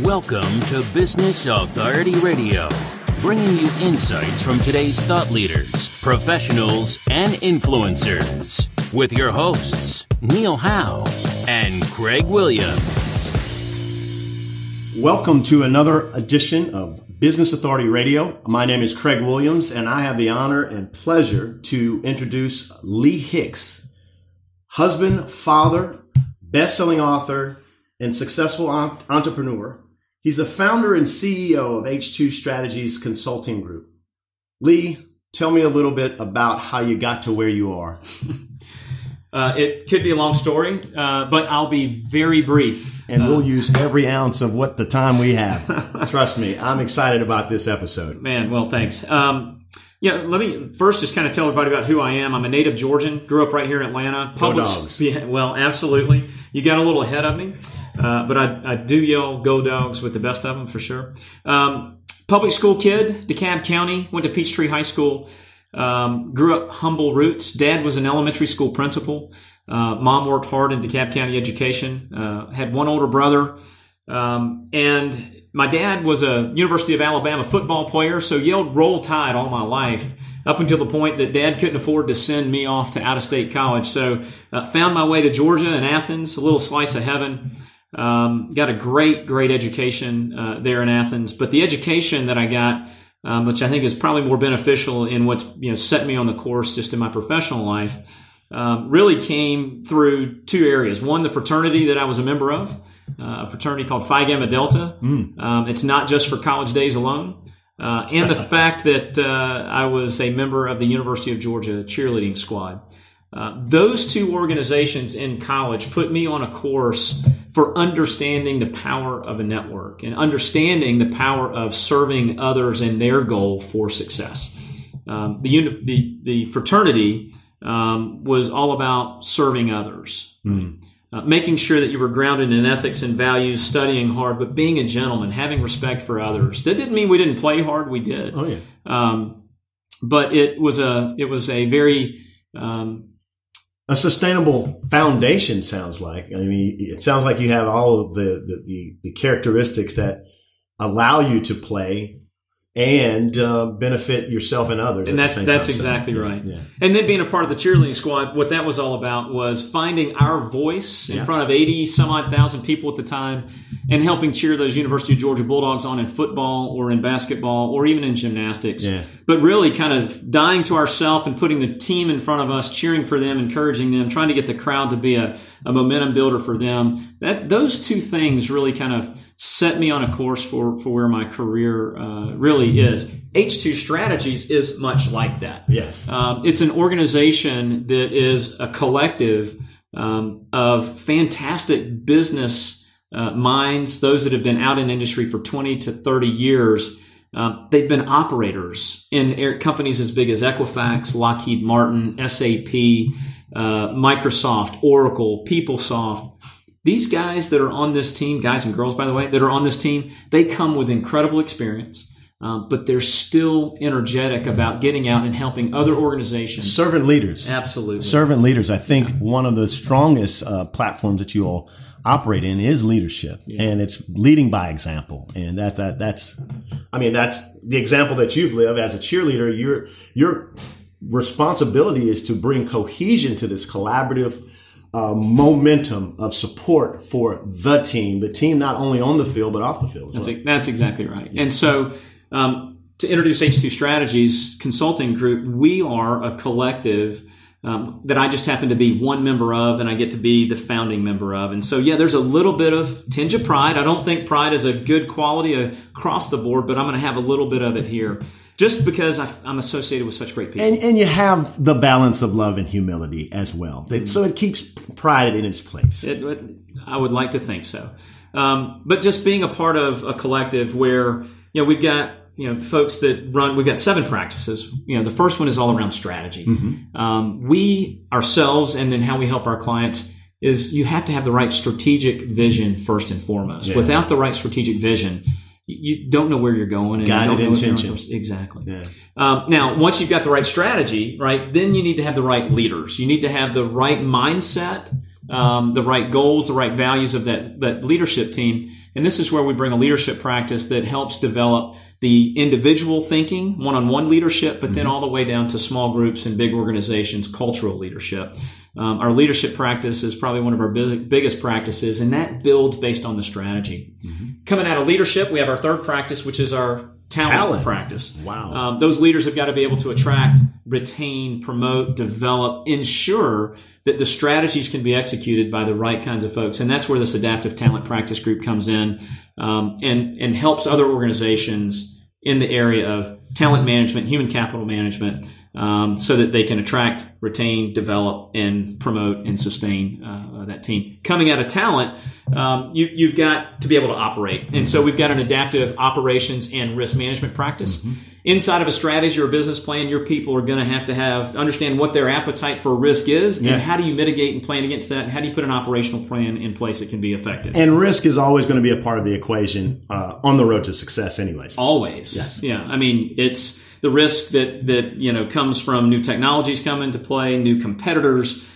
Welcome to Business Authority Radio, bringing you insights from today's thought leaders, professionals, and influencers. With your hosts, Neil Howe and Craig Williams. Welcome to another edition of Business Authority Radio. My name is Craig Williams, and I have the honor and pleasure to introduce Lee Hicks, husband, father, best-selling author, and successful entrepreneur. He's the founder and CEO of H2Strategies Consulting Group. Lee, tell me a little bit about how you got to where you are. It could be a long story, but I'll be very brief. And we'll use every ounce of what the time we have. Trust me, I'm excited about this episode. Man, well, thanks. Let me first just kind of tell everybody about who I am. I'm a native Georgian, grew up right here in Atlanta. Go Dogs. Yeah, well, absolutely. You got a little ahead of me, but I do yell "Go Dogs" with the best of them for sure. Public school kid, DeKalb County, went to Peachtree High School. Grew up humble roots. Dad was an elementary school principal. Mom worked hard in DeKalb County education. Had one older brother. And my dad was a University of Alabama football player, so yelled Roll Tide all my life, up until the point that Dad couldn't afford to send me off to out-of-state college. So found my way to Georgia and Athens, a little slice of heaven. Got a great education there in Athens. But the education that I got, which I think is probably more beneficial in what's set me on the course just in my professional life, really came through two areas. One, the fraternity that I was a member of, a fraternity called Phi Gamma Delta. It's not just for college days alone. And the fact that I was a member of the University of Georgia cheerleading squad. Those two organizations in college put me on a course for understanding the power of a network and understanding the power of serving others in their goal for success. The fraternity was all about serving others, making sure that you were grounded in ethics and values, studying hard, but being a gentleman, having respect for others. That didn't mean we didn't play hard; we did. Oh yeah. But it was a very a sustainable foundation, sounds like. I mean, it sounds like you have all of the characteristics that allow you to play and benefit yourself and others. And that's exactly right. Yeah. And then being a part of the cheerleading squad, what that was all about was finding our voice in front of 80 some odd thousand people at the time and helping cheer those University of Georgia Bulldogs on in football or in basketball or even in gymnastics. Yeah. But really kind of dying to ourselves and putting the team in front of us, cheering for them, encouraging them, trying to get the crowd to be a momentum builder for them. Those two things really kind of set me on a course for where my career really is. H2Strategies is much like that. Yes. It's an organization that is a collective of fantastic business minds, those that have been out in industry for 20 to 30 years. They've been operators in companies as big as Equifax, Lockheed Martin, SAP, Microsoft, Oracle, PeopleSoft. These guys that are on this team, guys and girls, by the way, that are on this team, they come with incredible experience, but they're still energetic about getting out and helping other organizations. Servant leaders. Absolutely. Servant leaders. I think one of the strongest platforms that you all operate in is leadership, and it's leading by example. And that's the example that you've lived as a cheerleader. Your responsibility is to bring cohesion to this collaborative momentum of support for the team not only on the field, but off the field. That's exactly right. Yeah. And so, to introduce H2Strategies Consulting Group, we are a collective that I just happen to be one member of, and I get to be the founding member of. And so, there's a little bit of tinge of pride. I don't think pride is a good quality across the board, but I'm going to have a little bit of it here. Just because I'm associated with such great people. And you have the balance of love and humility as well. So it keeps pride in its place. I would like to think so. But just being a part of a collective where, we've got, folks that we've got 7 practices. The first one is all around strategy. We ourselves, and then how we help our clients, is you have to have the right strategic vision first and foremost. Yeah. Without the right strategic vision, you don't know where you're going. And guided intention. Exactly. Yeah. Now, once you've got the right strategy, right, then you need to have the right leaders. You need to have the right mindset the right goals, the right values of that leadership team. And this is where we bring a leadership practice that helps develop the individual thinking, one-on-one leadership, but then all the way down to small groups and big organizations, cultural leadership. Our leadership practice is probably one of our biggest practices, and that builds based on the strategy. Coming out of leadership, we have our third practice, which is our talent practice. Wow. Those leaders have got to be able to attract, retain, promote, develop, ensure that the strategies can be executed by the right kinds of folks. And that's where this adaptive talent practice group comes in and helps other organizations in the area of talent management, human capital management, so that they can attract, retain, develop, and promote and sustain that team. Coming out of talent, you've got to be able to operate. And so we've got an adaptive operations and risk management practice. Inside of a strategy or a business plan, your people are going to have understand what their appetite for risk is, and how do you mitigate and plan against that, and how do you put an operational plan in place that can be effective. And risk is always going to be a part of the equation on the road to success anyways. Always. Yes. Yeah. I mean, it's the risk that comes from new technologies come into play, new competitors,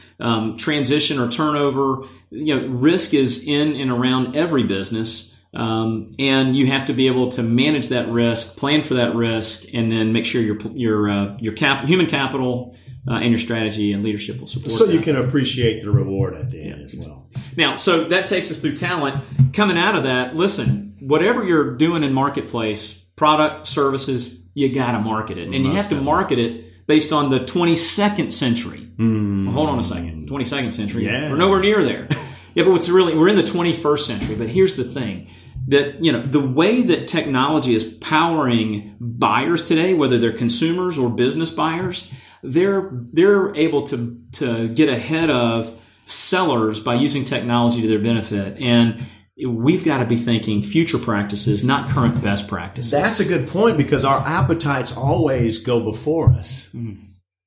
transition or turnover. Risk is in and around every business. And you have to be able to manage that risk, plan for that risk, and then make sure your human capital and your strategy and leadership will support so that. You can appreciate the reward at the end as well. Now, so that takes us through talent. Coming out of that, listen, whatever you're doing in marketplace, product, services, you got to market it. And you have to market it based on the 22nd century. Well, hold on a second. 22nd century. Yeah. We're nowhere near there. Yeah, but we're in the 21st century. But here's the thing. That, the way that technology is powering buyers today, whether they're consumers or business buyers, they're able to get ahead of sellers by using technology to their benefit. And we've got to be thinking future practices, not current best practices. That's a good point, because our appetites always go before us.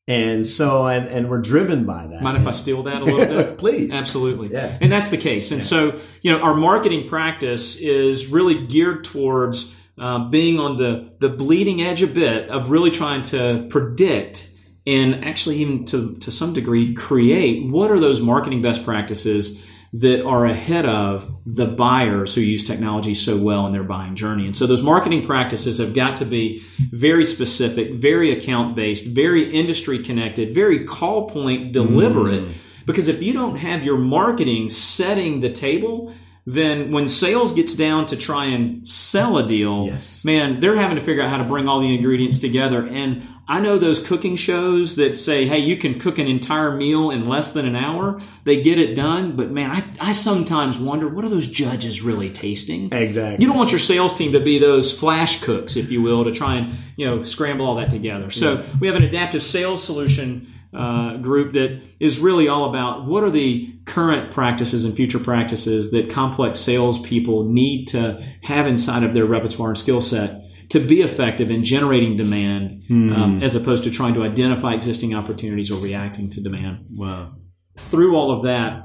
And so, and we're driven by that. Mind if I steal that a little bit? Please. Absolutely. Yeah. And that's the case. And so, our marketing practice is really geared towards being on the bleeding edge a bit of really trying to predict and actually even to some degree create what are those marketing best practices that are ahead of the buyers who use technology so well in their buying journey. And so those marketing practices have got to be very specific, very account-based, very industry-connected, very call point deliberate. Because if you don't have your marketing setting the table, then when sales gets down to try and sell a deal, man, they're having to figure out how to bring all the ingredients together. And I know those cooking shows that say, hey, you can cook an entire meal in less than an hour. They get it done. But, man, I sometimes wonder, what are those judges really tasting? Exactly. You don't want your sales team to be those flash cooks, if you will, to try and, scramble all that together. So we have an adaptive sales solution group that is really all about what are the current practices and future practices that complex salespeople need to have inside of their repertoire and skill set to be effective in generating demand, as opposed to trying to identify existing opportunities or reacting to demand. Wow. Through all of that,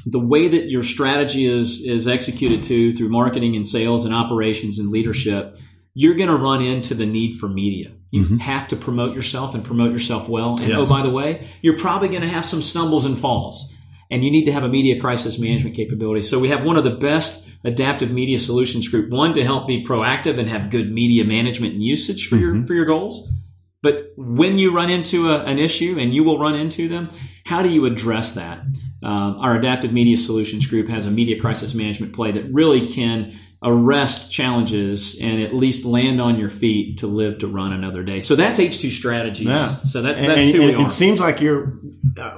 the way that your strategy is executed through marketing and sales and operations and leadership, you're going to run into the need for media. You have to promote yourself and promote yourself well. And oh, by the way, you're probably going to have some stumbles and falls. And you need to have a media crisis management capability. So we have one of the best adaptive media solutions group, one to help be proactive and have good media management and usage for your goals. But when you run into an issue, and you will run into them, how do you address that? Our adaptive media solutions group has a media crisis management play that really can arrest challenges and at least land on your feet to live to run another day. So that's H2Strategies. Yeah. So that's who we are. It seems like you're,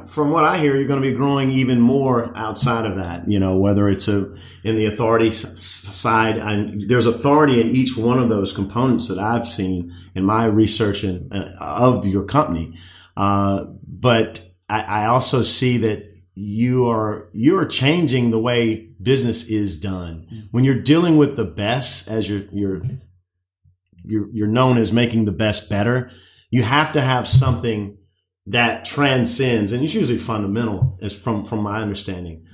from what I hear, you're going to be growing even more outside of that, whether it's in the authority side. And there's authority in each one of those components that I've seen in my research of your company. But I also see that you're changing the way business is done. When you're dealing with the best, as you're known as making the best better, you have to have something that transcends, and it's usually fundamental, as from my understanding.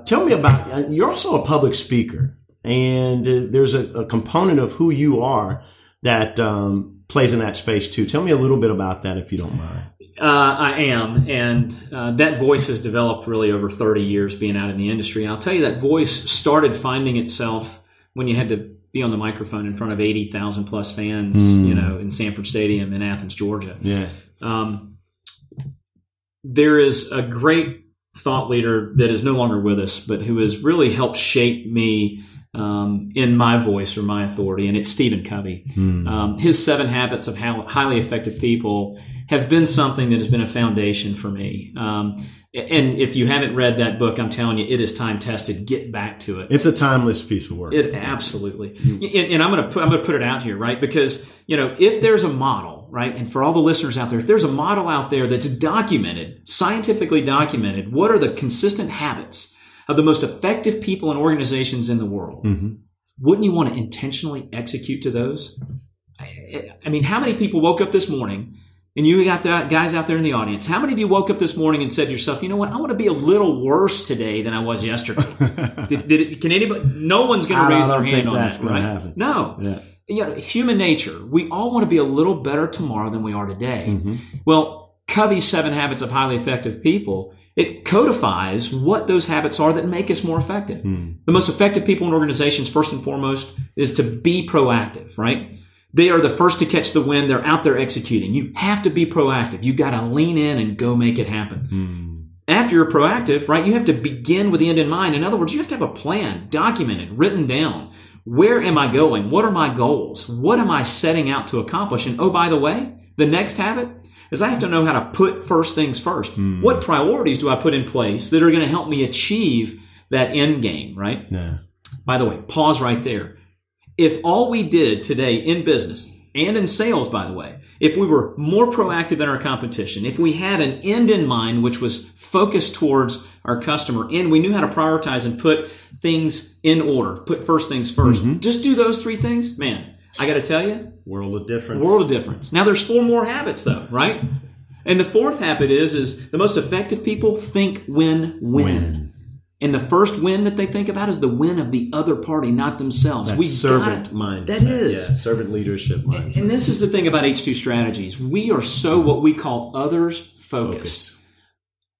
Tell me about, you're also a public speaker, and there's a component of who you are that plays in that space too. Tell me a little bit about that, if you don't mind. I am, and that voice has developed really over 30 years being out in the industry. And I'll tell you, that voice started finding itself when you had to be on the microphone in front of 80,000 plus fans, in Sanford Stadium in Athens, Georgia. Yeah. There is a great thought leader that is no longer with us, but who has really helped shape me in my voice or my authority, and it's Stephen Covey. His 7 Habits of Highly Effective People have been something that has been a foundation for me. And if you haven't read that book, I'm telling you, it is time tested. Get back to it. It's a timeless piece of work. It absolutely. And I'm going to put it out here, right? Because if there's a model, right, and for all the listeners out there, if there's a model out there that's documented, scientifically documented, what are the consistent habits of the most effective people and organizations in the world? Wouldn't you want to intentionally execute to those? I mean, how many people woke up this morning? And you got that guys out there in the audience. How many of you woke up this morning and said to yourself, you know what? I want to be a little worse today than I was yesterday. Can anybody? No one's going to raise their hand on that, right? Happen. No. Yeah. Human nature. We all want to be a little better tomorrow than we are today. Well, Covey's 7 Habits of Highly Effective People, it codifies what those habits are that make us more effective. The most effective people in organizations, first and foremost, is to be proactive, right? They are the first to catch the wind. They're out there executing. You have to be proactive. You got to lean in and go make it happen. After you're proactive, right, you have to begin with the end in mind. In other words, you have to have a plan, documented, written down. Where am I going? What are my goals? What am I setting out to accomplish? And oh, by the way, the next habit is I have to know how to put first things first. What priorities do I put in place that are going to help me achieve that end game, right? Yeah. By the way, pause right there. If all we did today in business and in sales, by the way, if we were more proactive than our competition, if we had an end in mind which was focused towards our customer and we knew how to prioritize and put things in order, put first things first, just do those 3 things, man, I got to tell you. World of difference. World of difference. Now there's 4 more habits though, right? And the 4th habit is the most effective people think win-win. And the first win that they think about is the win of the other party, not themselves. That's servant mindset. That is. Yeah, servant leadership mindset. And this is the thing about H2Strategies. We are so what we call others focused.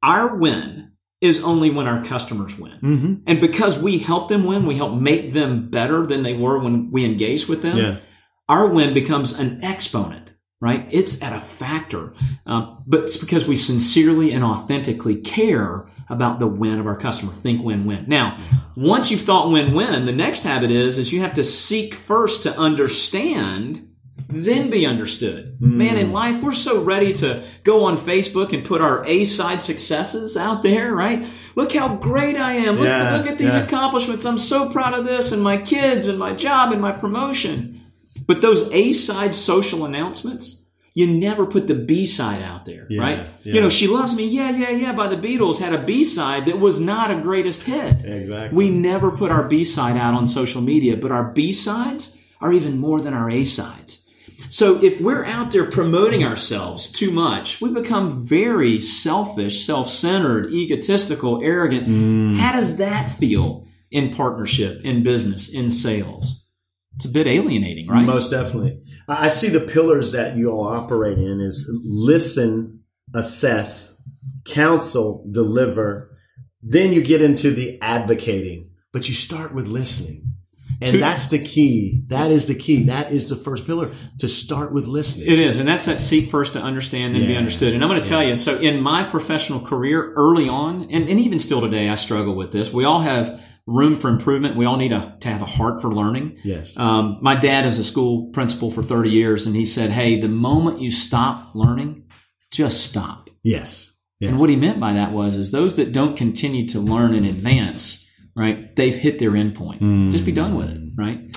Our win is only when our customers win. And because we help them win, we help make them better than they were when we engaged with them, our win becomes an exponent, right? It's at a factor. But it's because we sincerely and authentically care about the win of our customer. Think win-win. Now, once you've thought win-win, the next habit is you have to seek first to understand, then be understood. Man, in life, we're so ready to go on Facebook and put our A-side successes out there, right? Look how great I am. Look at these accomplishments. I'm so proud of this and my kids and my job and my promotion. But those A-side social announcements, you never put the B-side out there, right? Yeah. She Loves Me, yeah, by the Beatles had a B-side that was not a greatest hit. Exactly. We never put our B-side out on social media, but our B-sides are even more than our A-sides. So if we're out there promoting ourselves too much, we become very selfish, self-centered, egotistical, arrogant. How does that feel in partnership, in business, in sales? It's a bit alienating, right? Most definitely. I see the pillars that you all operate in is listen, assess, counsel, deliver. Then you get into the advocating, but you start with listening. And that's the key. That is the key. That is the first pillar, to start with listening. It is. And that's that seek first to understand, then be understood. And I'm going to tell you, so in my professional career early on, and even still today, I struggle with this. We all have room for improvement. We all need to have a heart for learning. Yes. My dad is a school principal for 30 years, and he said, hey, the moment you stop learning, just stop. Yes. And what he meant by that is those that don't continue to learn and advance, right, they've hit their end point. Just be done with it, right?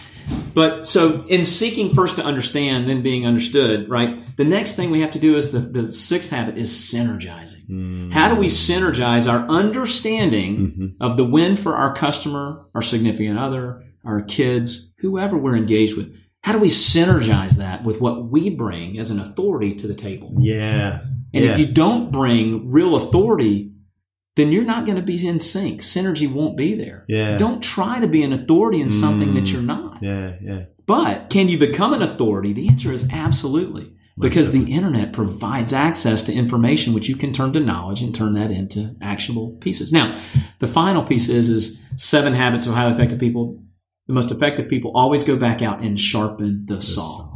But so in seeking first to understand, then being understood, right, the next thing we have to do is the 6th habit is synergizing. How do we synergize our understanding of the win for our customer, our significant other, our kids, whoever we're engaged with? How do we synergize that with what we bring as an authority to the table? Yeah. And if you don't bring real authority, then you're not going to be in sync. Synergy won't be there. Yeah. Don't try to be an authority in something that you're not. Yeah. But can you become an authority? The answer is absolutely. because the internet provides access to information which you can turn to knowledge and turn that into actionable pieces. Now, the final piece is 7 habits of highly effective people. The most effective people always go back out and sharpen the saw.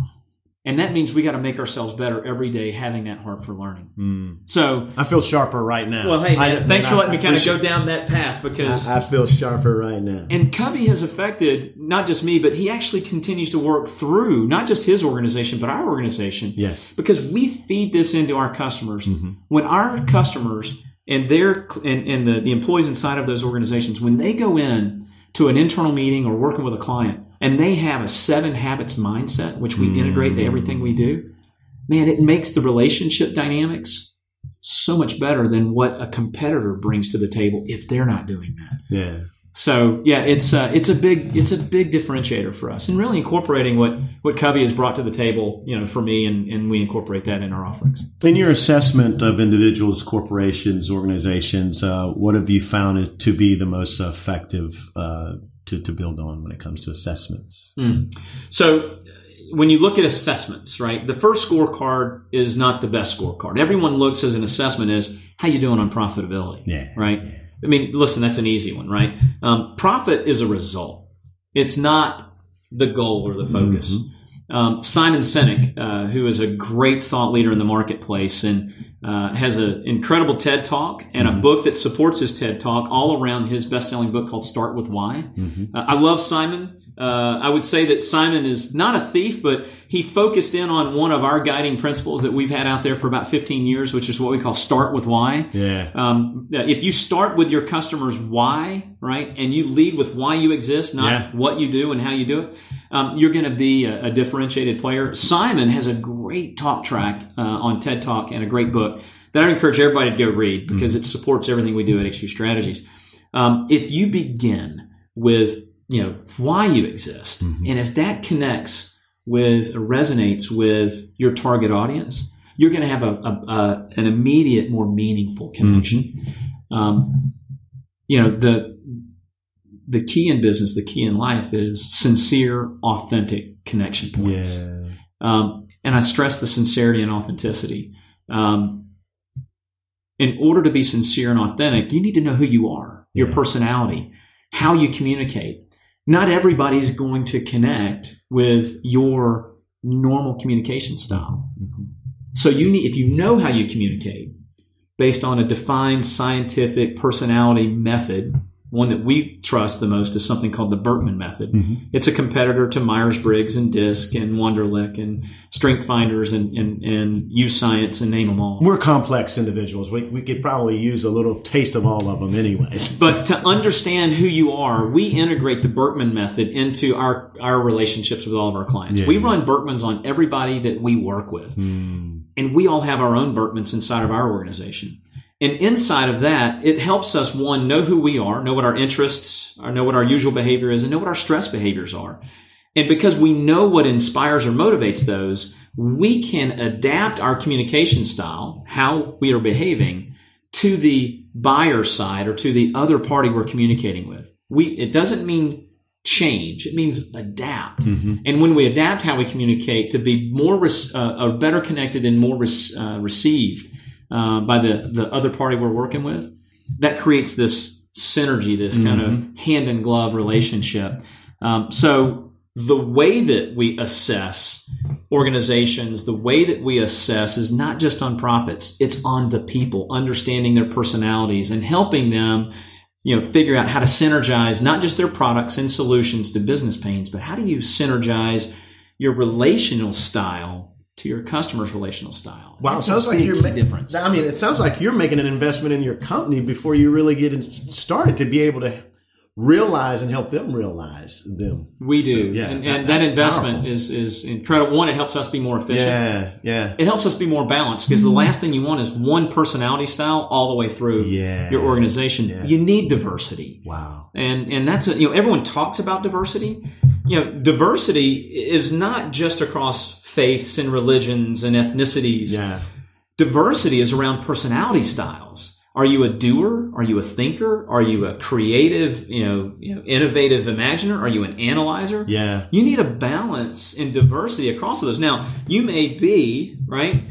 And that means we got to make ourselves better every day, having that heart for learning. So I feel sharper right now. Well, hey, man, thanks for letting me kind of go down that path, because I feel sharper right now. And Covey has affected not just me, but he actually continues to work through not just his organization, but our organization. Yes. Because we feed this into our customers. When our customers and the employees inside of those organizations, when they go in to an internal meeting or working with a client, and they have a 7 habits mindset, which we integrate to everything we do, man, it makes the relationship dynamics so much better than what a competitor brings to the table if they're not doing that. Yeah. So yeah, it's a big differentiator for us, and really incorporating what Covey has brought to the table, for me, and we incorporate that in our offerings. In your assessment of individuals, corporations, organizations, what have you found to be the most effective to build on when it comes to assessments? So when you look at assessments, right, the first scorecard is not the best scorecard. Everyone looks as an assessment as how you doing on profitability, right? Yeah. I mean, listen, that's an easy one, right? Profit is a result. It's not the goal or the focus. Simon Sinek, who is a great thought leader in the marketplace and has an incredible TED Talk and a book that supports his TED Talk all around his best-selling book called Start With Why. I love Simon. I would say that Simon is not a thief, but he focused in on one of our guiding principles that we've had out there for about 15 years, which is what we call Start With Why. If you start with your customer's why, right, and you lead with why you exist, not what you do and how you do it, you're going to be a differentiated player. Simon has a great talk track on TED Talk and a great book that I encourage everybody to go read, because it supports everything we do at H2Strategies. If you begin with why you exist, and if that connects with, resonates with your target audience, you're going to have an immediate, more meaningful connection. The key in business, the key in life is sincere, authentic connection points. And I stress the sincerity and authenticity. In order to be sincere and authentic, you need to know who you are, your personality, how you communicate. Not everybody's going to connect with your normal communication style. So if you know how you communicate based on a defined scientific personality method, one that we trust the most is something called the Bertman Method. It's a competitor to Myers-Briggs and DISC and Wonderlic and Strength Finders and Use Science, and name them all. We're complex individuals. We could probably use a little taste of all of them anyways. But to understand who you are, we integrate the Bertman Method into our relationships with all of our clients. We run Bertmans on everybody that we work with. And we all have our own Bertmans inside of our organization. And inside of that, it helps us, one, know who we are, know what our interests are, know what our usual behavior is, and know what our stress behaviors are. And because we know what inspires or motivates those, we can adapt our communication style, how we are behaving, to the buyer side or to the other party we're communicating with. It doesn't mean change. It means adapt. And when we adapt how we communicate to be more better connected and more received by the other party we're working with, that creates this synergy, this kind of hand-in-glove relationship. So the way that we assess organizations, the way that we assess is not just on profits. It's on the people, understanding their personalities and helping them figure out how to synergize not just their products and solutions to business pains, but how do you synergize your relational style to your customer's relational style. Wow, it sounds like you're difference. I mean, it sounds like you're making an investment in your company before you really get started to be able to realize and help them realize them. We do. So, and that investment is incredible. One, it helps us be more efficient. It helps us be more balanced, because the last thing you want is one personality style all the way through your organization. You need diversity. Wow. And that's everyone talks about diversity. Diversity is not just across faiths and religions and ethnicities. Diversity is around personality styles. Are you a doer? Are you a thinker? Are you a creative, innovative imaginer? Are you an analyzer? Yeah. You need a balance and diversity across those. Now, you may be, right,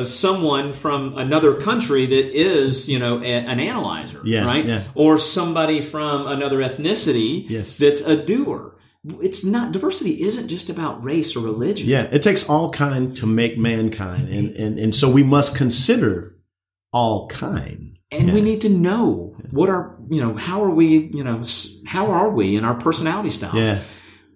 someone from another country that is, an analyzer, right? Yeah. Or somebody from another ethnicity that's a doer. It's not, diversity isn't just about race or religion. Yeah. It takes all kind to make mankind. And so we must consider all kind. And we need to know what are, how are we in our personality styles? Yeah.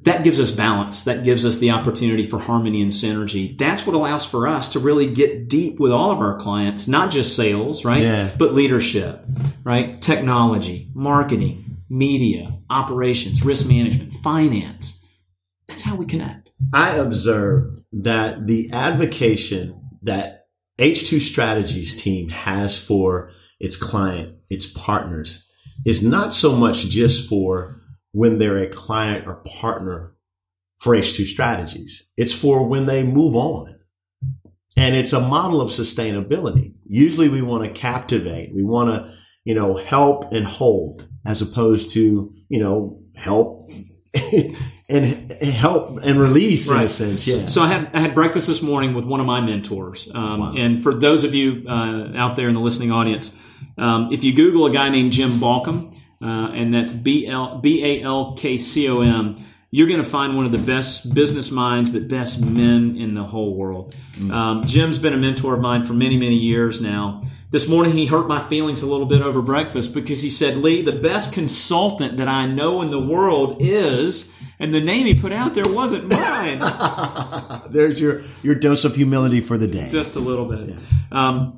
That gives us balance. That gives us the opportunity for harmony and synergy. That's what allows for us to really get deep with all of our clients, not just sales, right? Yeah. But leadership, right? Technology, marketing, media, operations, risk management, finance. That's how we connect. I observe that the advocation that H2Strategies team has for its client, its partners, is not so much just for when they're a client or partner for H2Strategies. It's for when they move on. And it's a model of sustainability. Usually we want to captivate. We want to, help and hold as opposed to, help and release in a sense. Yeah. So I had breakfast this morning with one of my mentors. And for those of you out there in the listening audience, if you Google a guy named Jim Balcom, and that's Balkcom, you're going to find one of the best business minds, but best men in the whole world. Jim's been a mentor of mine for many, many years now. This morning, he hurt my feelings a little bit over breakfast because he said, Lee, the best consultant that I know in the world is, and the name he put out there wasn't mine. There's your dose of humility for the day. Just a little bit. Yeah.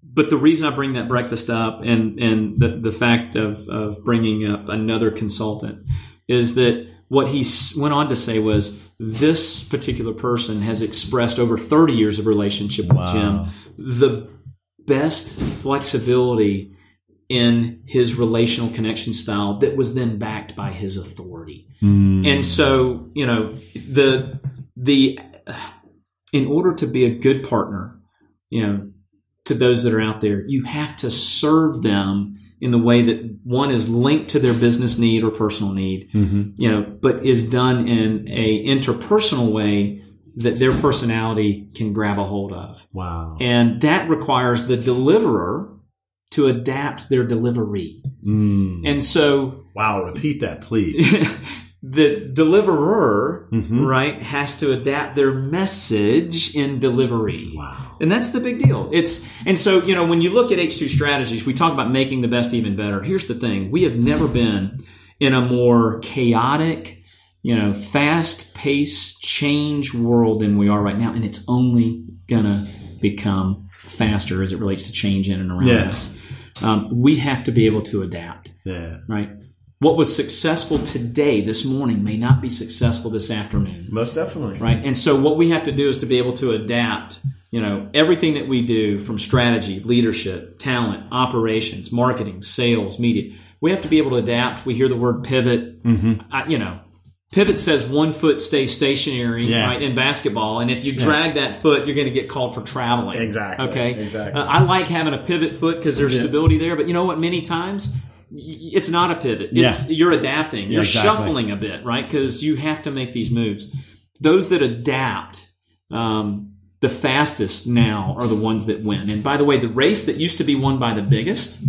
But the reason I bring that breakfast up and the fact of bringing up another consultant is that what he went on to say was this particular person has expressed over 30 years of relationship with Jim the best flexibility in his relational connection style that was then backed by his authority. And so, in order to be a good partner, to those that are out there, you have to serve them in the way that one is linked to their business need or personal need, but is done in a interpersonal way that their personality can grab a hold of. Wow. And that requires the deliverer to adapt their delivery. And so... Wow, repeat that, please. The deliverer, right, has to adapt their message in delivery. Wow. And that's the big deal. And so, when you look at H2Strategies, we talk about making the best even better. Here's the thing. We have never been in a more chaotic, fast-paced change world than we are right now. And it's only going to become faster as it relates to change in and around us. We have to be able to adapt. Yeah. Right? What was successful today, this morning, may not be successful this afternoon. Most definitely. Right? And so what we have to do is to be able to adapt, everything that we do from strategy, leadership, talent, operations, marketing, sales, media. We have to be able to adapt. We hear the word pivot. Pivot says 1 foot stays stationary, right, in basketball. And if you drag that foot, you're going to get called for traveling. Exactly. Okay? Exactly. I like having a pivot foot because there's stability there. But you know what? Many times... it's not a pivot. You're adapting. You're shuffling a bit, right? Because you have to make these moves. Those that adapt the fastest now are the ones that win. And by the way, the race that used to be won by the biggest,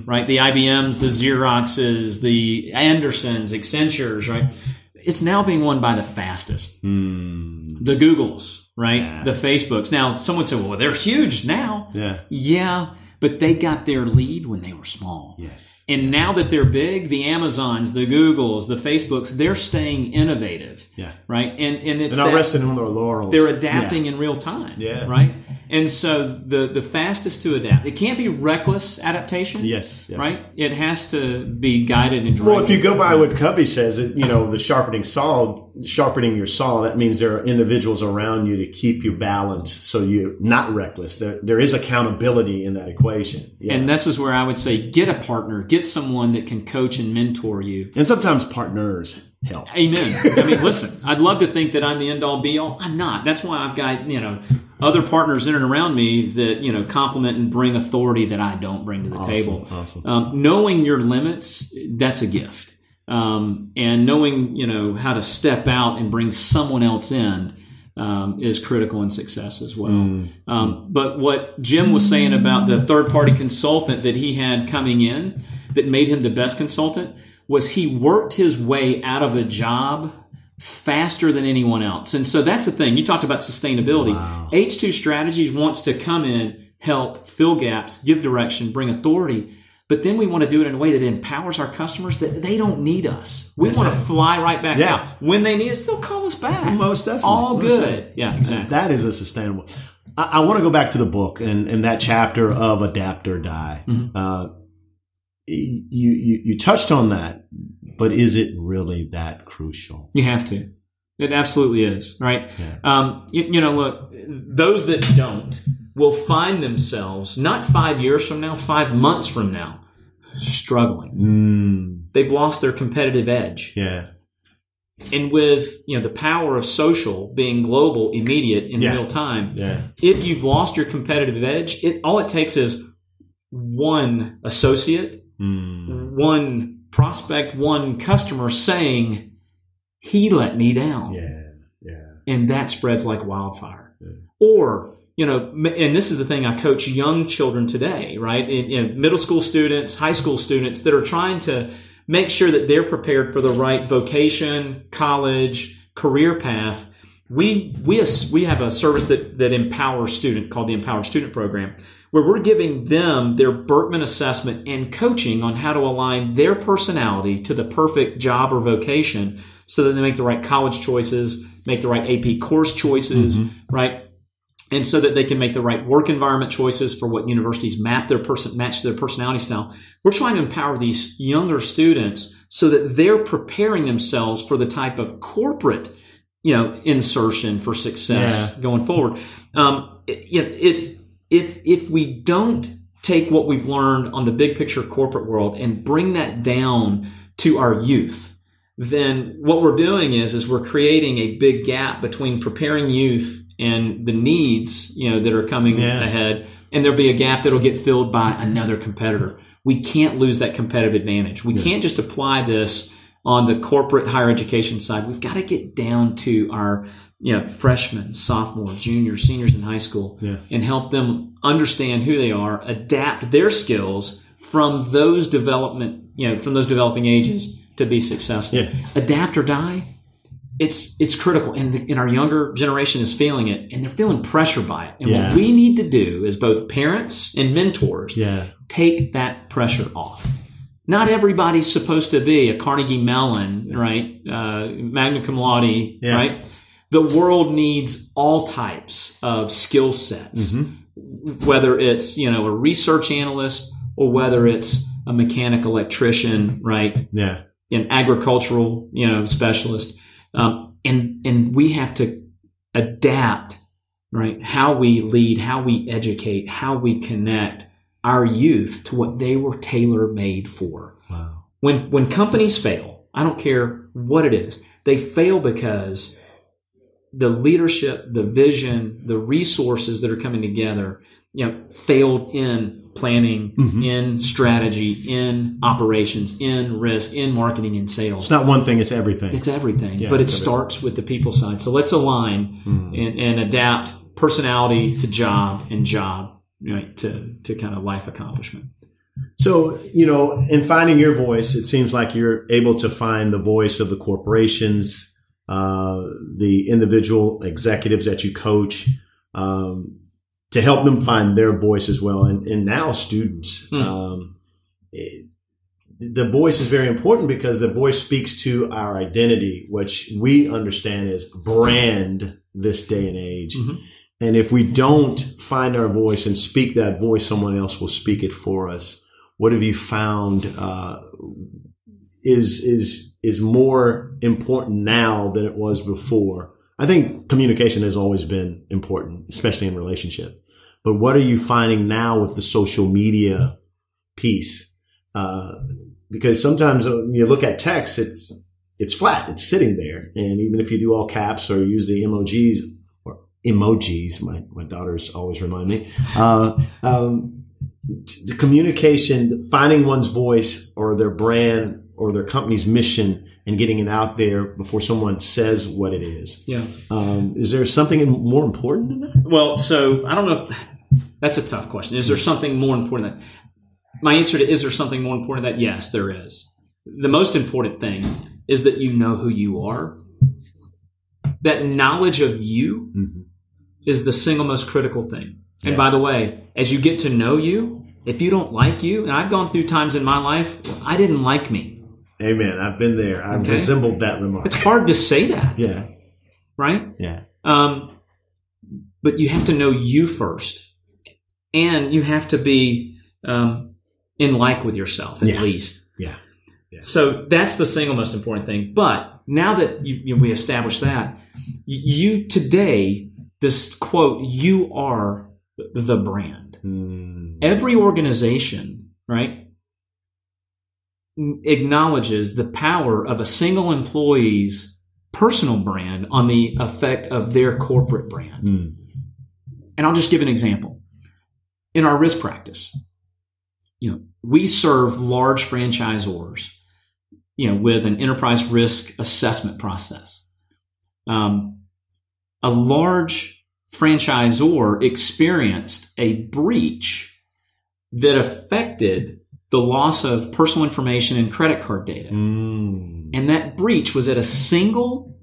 right? The IBMs, the Xeroxes, the Andersons, Accentures, right? It's now being won by the fastest. The Googles, right? The Facebooks. Now, someone said, well, they're huge now. Yeah. But they got their lead when they were small. Yes. And now that they're big, the Amazons, the Googles, the Facebooks, they're staying innovative. Yeah. Right? And it's they're not resting on their laurels. They're adapting in real time. Yeah. Right? And so the fastest to adapt. It can't be reckless adaptation. Yes. Right? It has to be guided and directed. Well, if you go by what Covey says, the sharpening saw sharpening your saw, that means there are individuals around you to keep you balanced so you're not reckless. There is accountability in that equation. Yeah. And this is where I would say get a partner, get someone that can coach and mentor you. And sometimes partners help. Amen. I mean, listen, I'd love to think that I'm the end all be all. I'm not. That's why I've got, other partners in and around me that, complement and bring authority that I don't bring to the table. Awesome. Knowing your limits, that's a gift. And knowing, how to step out and bring someone else in, is critical in success as well. But what Jim was saying about the third-party consultant that he had coming in that made him the best consultant was he worked his way out of a job faster than anyone else. And so that's the thing. You talked about sustainability. Wow. H2Strategies wants to come in, help, fill gaps, give direction, bring authority. But then we want to do it in a way that empowers our customers that they don't need us. We want to fly right back out. When they need us, they'll call us back. Most definitely. All good. Yeah, exactly. That is a sustainable. I want to go back to the book and that chapter of Adapt or Die. You touched on that, but is it really that crucial? You have to. It absolutely is, right? Yeah. Look, those that don't will find themselves not 5 years from now, 5 months from now, struggling. They've lost their competitive edge. Yeah. And with the power of social being global, immediate, in real time, if you've lost your competitive edge, all it takes is one associate, one prospect, one customer saying, he let me down. And that spreads like wildfire. Or, and this is the thing, I coach young children today, right? In middle school students, high school students that are trying to make sure that they're prepared for the right vocation, college, career path. We have a service that empowers students called the Empowered Student Program, where we're giving them their Bertman assessment and coaching on how to align their personality to the perfect job or vocation so that they make the right college choices, make the right AP course choices, right? And so that they can make the right work environment choices for what universities match to their personality style. We're trying to empower these younger students so that they're preparing themselves for the type of corporate, insertion for success going forward. If we don't take what we've learned on the big picture corporate world and bring that down to our youth, then what we're doing is we're creating a big gap between preparing youth and the needs, that are coming ahead. And there'll be a gap that'll get filled by another competitor. We can't lose that competitive advantage. We can't just apply this on the corporate higher education side. We've got to get down to our, freshmen, sophomores, juniors, seniors in high school and help them understand who they are, adapt their skills from those developing ages to be successful. Adapt or die. It's critical, and our younger generation is feeling it, and they're feeling pressure by it. And what we need to do as both parents and mentors, take that pressure off. Not everybody's supposed to be a Carnegie Mellon, right? Magna cum laude, right? The world needs all types of skill sets, whether it's a research analyst or whether it's a mechanic electrician, right? An agricultural specialist. And we have to adapt, right? How we lead, how we educate, how we connect our youth to what they were tailor-made for. Wow. When companies fail, I don't care what it is, they fail because the leadership, the vision, the resources that are coming together, failed in planning, in strategy, in operations, in risk, in marketing and sales. It's not one thing, it's everything. It's everything, but it starts with the people side. So let's align and adapt personality to job and job, right, to kind of life accomplishment. So, in finding your voice, it seems like you're able to find the voice of the corporations, the individual executives that you coach, to help them find their voice as well. And now students, the voice is very important because the voice speaks to our identity, which we understand as brand this day and age. And if we don't find our voice and speak that voice, someone else will speak it for us. What have you found is is more important now than it was before? I think communication has always been important, especially in relationship. But what are you finding now with the social media piece? Because sometimes when you look at text, it's flat, it's sitting there. And even if you do all caps or use the emojis, my daughters always remind me, the communication, finding one's voice or their brand or their company's mission and getting it out there before someone says what it is. Yeah. Is there something more important than that? Well, so I don't know if that's a tough question. Is there something more important than that? My answer to is there something more important than that? Yes, there is. The most important thing is that you know who you are. That knowledge of you is the single most critical thing. And by the way, as you get to know you, if you don't like you, and I've gone through times in my life, I didn't like me. Amen. I've been there. I've resembled that remark. It's hard to say that. Yeah. Right? Yeah. But you have to know you first. And you have to be in like with yourself, at least. Yeah. So that's the single most important thing. But now that we established that, you today, this quote, you are the brand. Every organization, right, acknowledges the power of a single employee's personal brand on the effect of their corporate brand. And I'll just give an example. In our risk practice, we serve large franchisors, with an enterprise risk assessment process. A large franchisor experienced a breach that affected the loss of personal information and credit card data. And that breach was at a single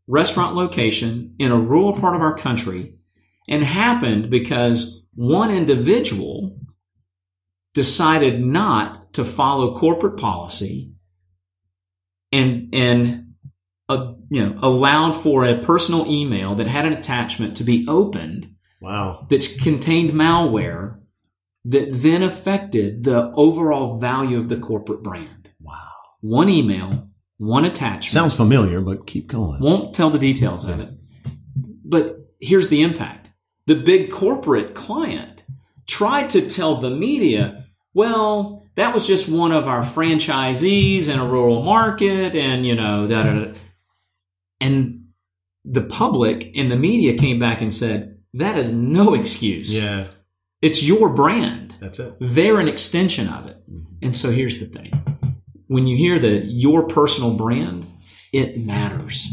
restaurant location in a rural part of our country and happened because one individual decided not to follow corporate policy and allowed for a personal email that had an attachment to be opened. Wow. That contained malware that then affected the overall value of the corporate brand. Wow. One email, one attachment. Sounds familiar, but keep going. Won't tell the details of it. But here's the impact. The big corporate client tried to tell the media, well, that was just one of our franchisees in a rural market and, And the public and the media came back and said, that is no excuse. Yeah. It's your brand. That's it. They're an extension of it. And so here's the thing. When you hear your personal brand, it matters.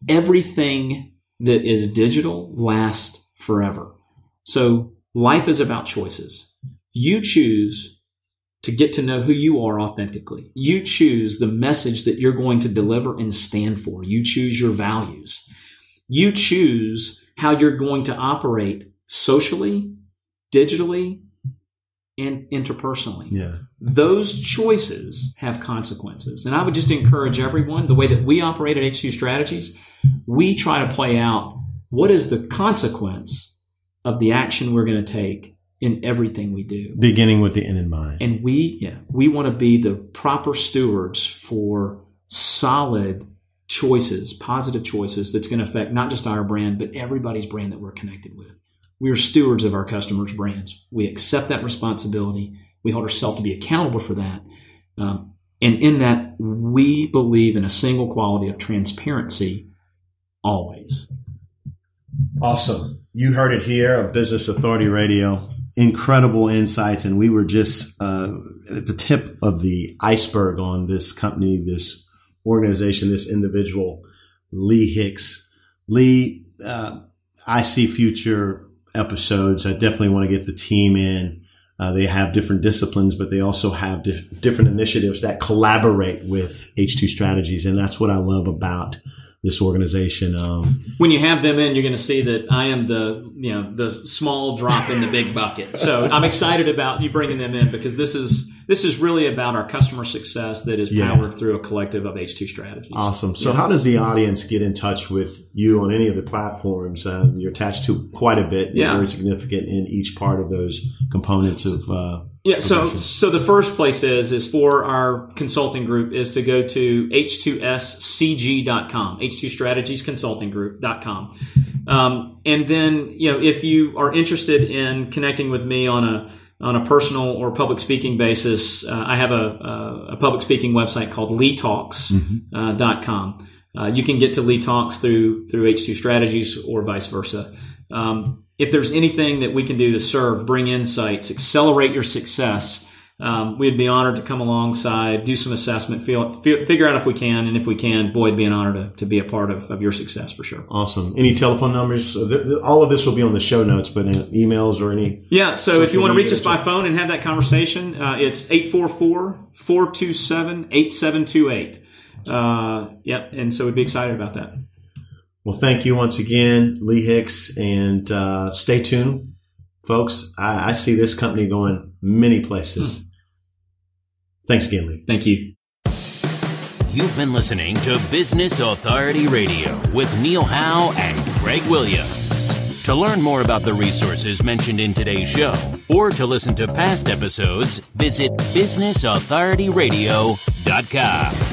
Everything that is digital lasts forever. So life is about choices. You choose to get to know who you are authentically. You choose the message that you're going to deliver and stand for. You choose your values. You choose how you're going to operate socially, digitally, and interpersonally. Yeah. Those choices have consequences. And I would just encourage everyone, the way that we operate at H2Strategies, we try to play out what is the consequence of the action we're going to take in everything we do. Beginning with the end in mind. And we want to be the proper stewards for solid choices, positive choices that's going to affect not just our brand, but everybody's brand that we're connected with. We are stewards of our customers' brands. We accept that responsibility. We hold ourselves to be accountable for that. And in that, we believe in a single quality of transparency always. Awesome. You heard it here on Business Authority Radio. Incredible insights. And we were just at the tip of the iceberg on this company, this organization, this individual, Lee Hicks. Lee, I see future episodes. I definitely want to get the team in. They have different disciplines, but they also have different initiatives that collaborate with H2Strategies. And that's what I love about this organization. When you have them in, you're going to see that I am the small drop in the big bucket. So I'm excited about you bringing them in because this is this is really about our customer success that is powered through a collective of H2 strategies. Awesome. So how does the audience get in touch with you on any of the platforms? You're attached to quite a bit. You're very significant in each part of those components of so the first place is for our consulting group is to go to H2SCG.com, H2StrategiesConsultingGroup.com. And then, if you are interested in connecting with me on a personal or public speaking basis, I have a public speaking website called LeeTALKS.com. You can get to LeeTALKS through H2 Strategies or vice versa. If there's anything that we can do to bring insights, accelerate your success, we'd be honored to come alongside, do some assessment, figure out if we can, and if we can, boy, it'd be an honor to be a part of your success for sure. Awesome. Any telephone numbers? All of this will be on the show notes, but emails or any? Yeah, so if you want to reach us by phone and have that conversation, it's 844-427-8728. And so we'd be excited about that. Well, thank you once again, Lee Hicks, and stay tuned, folks. I see this company going many places. Thanks again, Lee. Thank you. You've been listening to Business Authority Radio with Neil Howe and Craig Williams. To learn more about the resources mentioned in today's show or to listen to past episodes, visit businessauthorityradio.com.